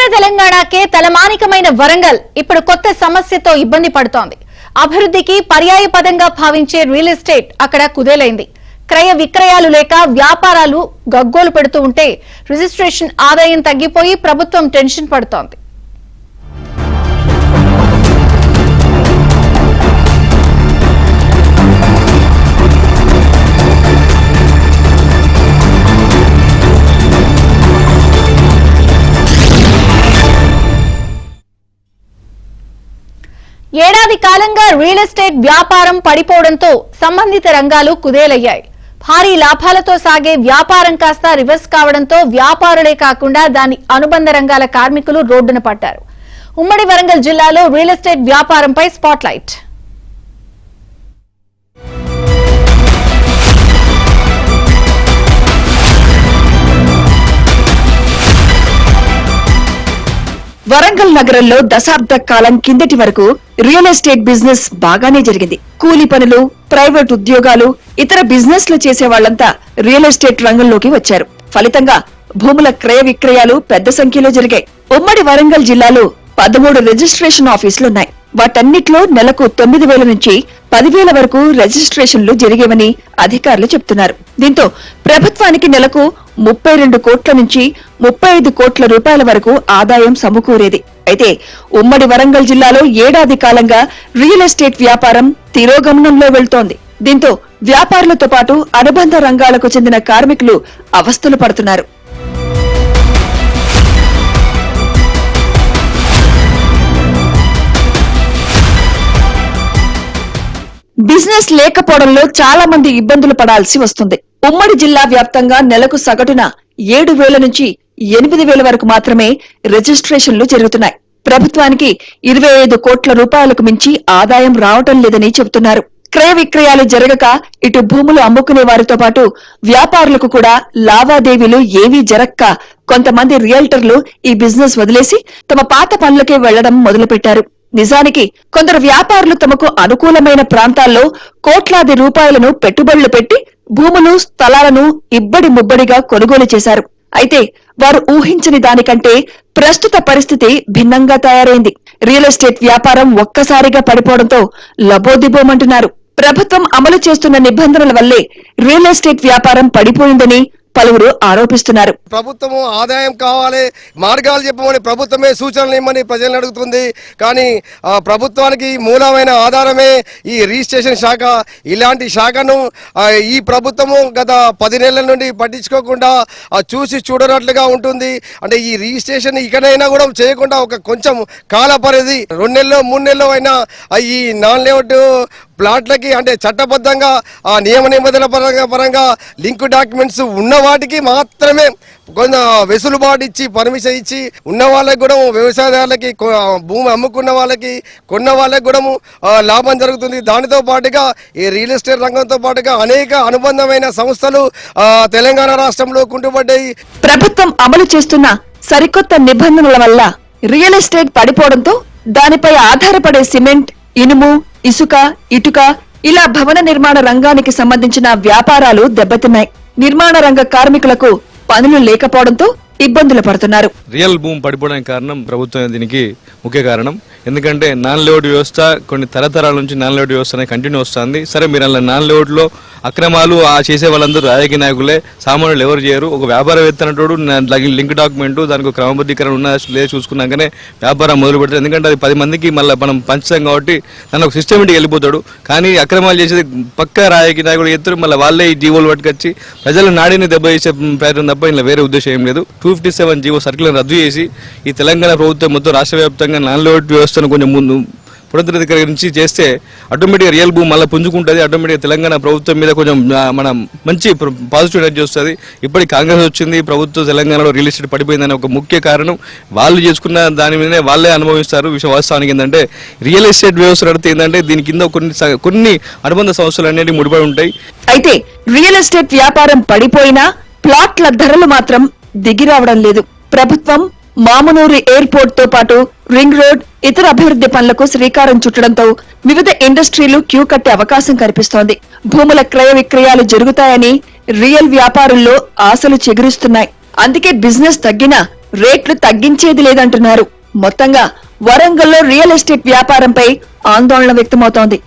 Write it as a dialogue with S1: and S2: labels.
S1: ఉత్తర తెలంగాణకే తలమానికమైన వరంగల్ ఇప్పుడు కొత్త సమస్యతో ఇబ్బంది పడుతోంది. అభివృద్ధికి పర్యాయపదంగా భావించే రియల్ ఎస్టేట్ అక్కడ కుదేలైంది. క్రయ విక్రయాలు లేక వ్యాపారాలు గగ్గోలు పెడుతూ ఉంటే రిజిస్ట్రేషన్ ఆదాయం తగ్గిపోయి ప్రభుత్వం టెన్షన్ పడుతోంది. ఏడాది కాలంగా రియల్ ఎస్టేట్ వ్యాపారం పడిపోవడంతో సంబంధిత రంగాలు కుదేలయ్యాయి. భారీ లాభాలతో సాగే వ్యాపారం కాస్త రివర్స్ కావడంతో వ్యాపారులే కాకుండా దాని అనుబంధ రంగాల కార్మికులు రోడ్డున పడ్డారు. ఉమ్మడి వరంగల్ జిల్లాలో రియల్ ఎస్టేట్ వ్యాపారంపై స్పాట్లైట్.
S2: వరంగల్ నగరంలో దశాబ్ద కాలం కిందటి వరకు రియల్ ఎస్టేట్ బిజినెస్ బాగానే జరిగింది. కూలీ పనులు, ప్రైవేట్ ఉద్యోగాలు, ఇతర బిజినెస్ లు చేసే వాళ్లంతా రియల్ ఎస్టేట్ రంగంలోకి వచ్చారు. ఫలితంగా భూముల క్రయ విక్రయాలు పెద్ద సంఖ్యలో జరిగాయి. ఉమ్మడి వరంగల్ జిల్లాలో 13 రిజిస్ట్రేషన్ ఆఫీసులున్నాయి. వాటన్నిట్లో నెలకు 9,000 నుంచి 10,000 వరకు రిజిస్ట్రేషన్లు జరిగేవని అధికారులు చెబుతున్నారు. దీంతో ప్రభుత్వానికి నెలకు 32 కోట్ల నుంచి 35 కోట్ల రూపాయల వరకు ఆదాయం సమకూరేది. అయితే ఉమ్మడి వరంగల్ జిల్లాలో ఏడాది కాలంగా రియల్ ఎస్టేట్ వ్యాపారం తిరోగమనంలో వెళ్తోంది. దీంతో వ్యాపారులతో పాటు అనుబంధ రంగాలకు చెందిన కార్మికులు అవస్థలు పడుతున్నారు. బిజినెస్ లేకపోవడంలో చాలా మంది ఇబ్బందులు పడాల్సి వస్తుంది. ఉమ్మడి జిల్లా వ్యాప్తంగా నెలకు సగటున 7,000 నుంచి 8,000 వరకు మాత్రమే రిజిస్ట్రేషన్లు జరుగుతున్నాయి. ప్రభుత్వానికి 25 కోట్ల రూపాయలకు మించి ఆదాయం రావటం లేదని చెబుతున్నారు. క్రయ విక్రయాలు జరగక ఇటు భూములు అమ్ముకునే వారితో పాటు వ్యాపారులకు కూడా లావాదేవీలు ఏవీ జరక్క కొంతమంది రియల్టర్లు ఈ బిజినెస్ వదిలేసి తమ పాత పనులకే వెళ్లడం మొదలుపెట్టారు. నిజానికి కొందరు వ్యాపారులు తమకు అనుకూలమైన ప్రాంతాల్లో కోట్లాది రూపాయలను పెట్టుబడులు పెట్టి భూములు, స్థలాలను ఇబ్బడి ముబ్బడిగా కొనుగోలు చేశారు. అయితే వారు ఊహించని దానికంటే ప్రస్తుత పరిస్థితి భిన్నంగా తయారైంది. రియల్ ఎస్టేట్ వ్యాపారం ఒక్కసారిగా పడిపోవడంతో లబోదిబోమంటున్నారు. ప్రభుత్వం అమలు చేస్తున్న నిబంధనల వల్లే రియల్ ఎస్టేట్ వ్యాపారం పడిపోయిందని పలువురు ఆరోపిస్తున్నారు.
S3: ప్రభుత్వము ఆదాయం కావాలి, మార్గాలు చెప్పమని ప్రభుత్వమే సూచనలు ఇవ్వమని ప్రజలను అడుగుతుంది. కానీ ప్రభుత్వానికి మూలమైన ఆధారమే ఈ రిజిస్ట్రేషన్ శాఖ. ఇలాంటి శాఖను ఈ ప్రభుత్వము గత 10 నెలల నుండి పట్టించుకోకుండా చూసి చూడనట్లుగా ఉంటుంది. అంటే ఈ రిజిస్ట్రేషన్ ఇకనైనా కూడా చేయకుండా ఒక కొంచెం కాల పరిధి 2 నెలలు 3 నెలలు అయినా ఈ నాన్ లేఅవుట్ ప్లాట్లకి అంటే చట్టబద్ధంగా ఆ నియమ నిబంధనల పరంగా లింక్ డాక్యుమెంట్స్ ఉన్న వాటికి మాత్రమే కొంత వెసులుబాటు ఇచ్చి పర్మిషన్ ఇచ్చి ఉన్న వాళ్ళకి కూడా వ్యవసాయదారులకి భూమి అమ్ముకున్న వాళ్ళకి కొన్న వాళ్ళకి కూడా లాభం జరుగుతుంది. దానితో పాటుగా ఈ రియల్ ఎస్టేట్ రంగంతో పాటుగా అనేక అనుబంధమైన సంస్థలు తెలంగాణ రాష్ట్రంలో కుంటుపడ్డాయి.
S2: ప్రభుత్వం అమలు చేస్తున్న సరికొత్త నిబంధనల వల్ల రియల్ ఎస్టేట్ పడిపోవడంతో దానిపై ఆధారపడే సిమెంట్, ఇనుము, ఇసుక, ఇటుక ఇలా భవన నిర్మాణ రంగానికి సంబంధించిన వ్యాపారాలు దెబ్బతిన్నాయి. నిర్మాణ రంగ కార్మికులకు పనులు లేకపోవడంతో ఇబ్బందులు పడుతున్నారు.
S4: రియల్ భూమి పడిపోవడానికి కారణం ప్రభుత్వం, దీనికి ముఖ్య కారణం. ఎందుకంటే నాన్ లేఅవుట్ వ్యవస్థ కొన్ని తరతరాల నుంచి నాన్ లేఅవుట్ వ్యవస్థ అనేది కంటిన్యూ వస్తుంది. సరే, మీరు అలా నాన్ లేఅవుట్ లో అక్రమాలు చేసే వాళ్ళందరూ రాజకీయ నాయకులే, సామాన్యులు ఎవరు చేయరు. ఒక వ్యాపారవేత్త అన్నట్టు లింక్ డాక్యుమెంట్ దానికి క్రమబద్ధీకరణ ఉన్న లేదు చూసుకున్నాకనే వ్యాపారం మొదలు పెడతారు. ఎందుకంటే అది 10 మందికి మళ్ళీ మనం పంచుతాం కాబట్టి దాని ఒక సిస్టమేటిక్ వెళ్ళిపోతాడు. కానీ అక్రమాలు చేసేది పక్కా రాజకీయ నాయకులు ఎత్తురు, మళ్ళీ వాళ్ళే ఈ జీవోలు పట్టుకొచ్చి ప్రజల నాడిని దెబ్బ చేసే ప్రయత్నం తప్ప ఇలా వేరే ఉద్దేశం ఏం లేదు. 257 జీవో సర్క్యులర్ రద్దు చేసి ఈ తెలంగాణ ప్రభుత్వం మొత్తం రాష్ట్ర వ్యాప్తంగా నాన్ లేఅవుట్ వ్యవస్థను కొంచెం ముందు పునరుద్ధరించి చేస్తే ఆటోమేటిక్గా రియల్ భూమి మళ్ళీ పుంజుకుంటుంది. ఆటోమేటిక్గా తెలంగాణ ప్రభుత్వం మీద కొంచెం మనం మంచి పాజిటివ్ ఎనర్జీ వస్తుంది. ఇప్పటికి కాంగ్రెస్ వచ్చింది, ప్రభుత్వం తెలంగాణలో రియల్ ఎస్టేట్ పడిపోయిందని ఒక ముఖ్య కారణం. వాళ్ళు చేసుకున్న దాని మీదనే వాళ్ళే అనుభవిస్తారు. విషయం వాస్తవానికి ఏంటంటే రియల్ ఎస్టేట్ వ్యవస్థ నడితే ఏంటంటే దీని కింద కొన్ని అనుబంధ సంస్థలు అనేవి ముడిపడి ఉంటాయి.
S2: అయితే రియల్ ఎస్టేట్ వ్యాపారం పడిపోయినా ప్లాట్ల ధరలు మాత్రం దిగిరావడం లేదు. ప్రభుత్వం మామునూరు ఎయిర్పోర్ట్ తో పాటు రింగ్ రోడ్, ఇతర అభివృద్ధి పనులకు శ్రీకారం చుట్టడంతో వివిధ ఇండస్ట్రీలు క్యూ కట్టే అవకాశం కనిపిస్తోంది. భూముల క్రయ విక్రయాలు జరుగుతాయని రియల్ వ్యాపారుల్లో ఆశలు చెగురుస్తున్నాయి. అందుకే బిజినెస్ తగ్గినా రేట్లు తగ్గించేది లేదంటున్నారు. మొత్తంగా వరంగల్లో రియల్ ఎస్టేట్ వ్యాపారంపై ఆందోళన వ్యక్తమవుతోంది.